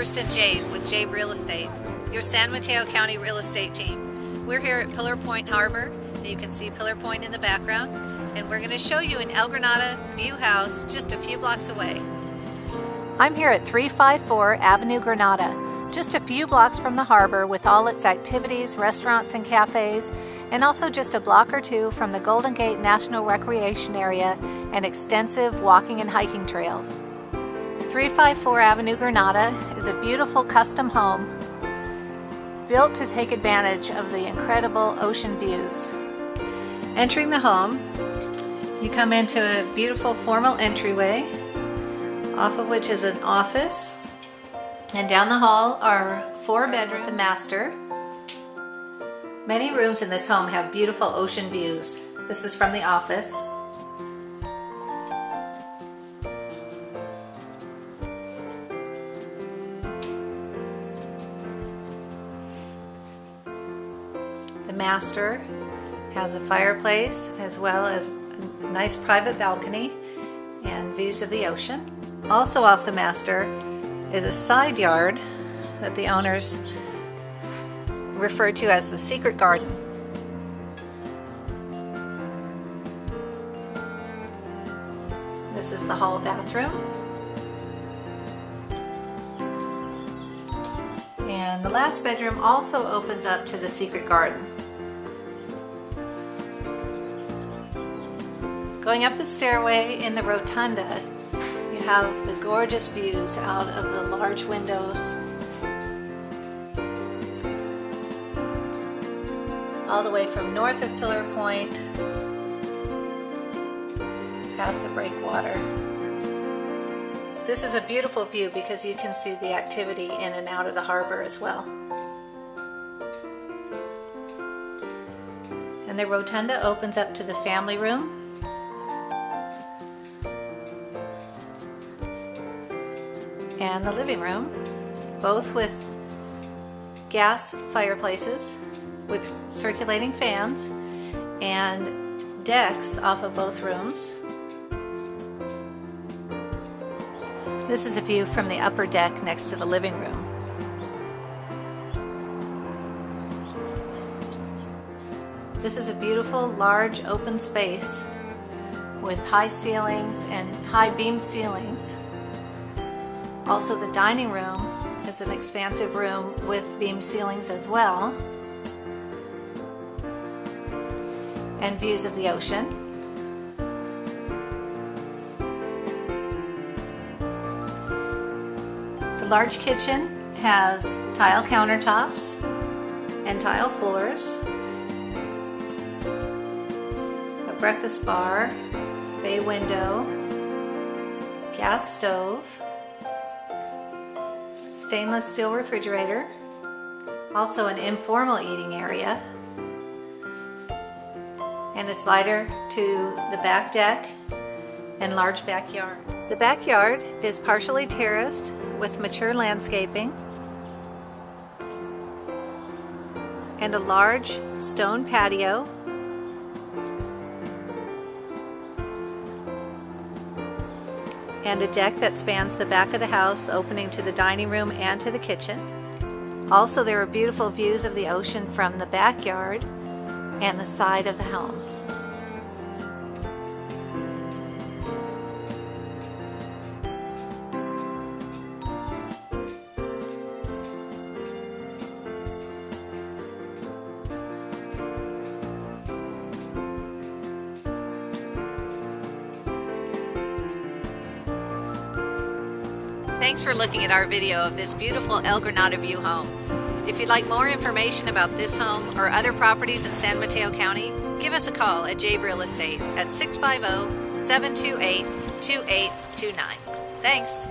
Kirsten Jaeb with Jaeb Real Estate, your San Mateo County real estate team. We're here at Pillar Point Harbor. You can see Pillar Point in the background, and we're going to show you an El Granada view house just a few blocks away. I'm here at 354 Avenue Granada, just a few blocks from the harbor with all its activities, restaurants, and cafes, and also just a block or two from the Golden Gate National Recreation Area and extensive walking and hiking trails. 354 Avenue Granada is a beautiful custom home built to take advantage of the incredible ocean views. Entering the home, you come into a beautiful formal entryway, off of which is an office, and down the hall are 4 bedrooms, the master. Many rooms in this home have beautiful ocean views. This is from the office. The master has a fireplace as well as a nice private balcony and views of the ocean. Also off the master is a side yard that the owners refer to as the secret garden. This is the hall bathroom. And the last bedroom also opens up to the secret garden. Going up the stairway in the rotunda, you have the gorgeous views out of the large windows all the way from north of Pillar Point past the breakwater. This is a beautiful view because you can see the activity in and out of the harbor as well. And the rotunda opens up to the family room. And the living room, both with gas fireplaces with circulating fans and decks off of both rooms. This is a view from the upper deck next to the living room. This is a beautiful large open space with high ceilings and high beam ceilings. Also, the dining room is an expansive room with beam ceilings as well, and views of the ocean. The large kitchen has tile countertops and tile floors, a breakfast bar, bay window, gas stove, stainless steel refrigerator, also an informal eating area, and a slider to the back deck and large backyard. The backyard is partially terraced with mature landscaping and a large stone patio and a deck that spans the back of the house, opening to the dining room and to the kitchen. Also, there are beautiful views of the ocean from the backyard and the side of the home. Thanks for looking at our video of this beautiful El Granada view home. If you'd like more information about this home or other properties in San Mateo County, give us a call at Jaeb Real Estate at 650-728-2829. Thanks.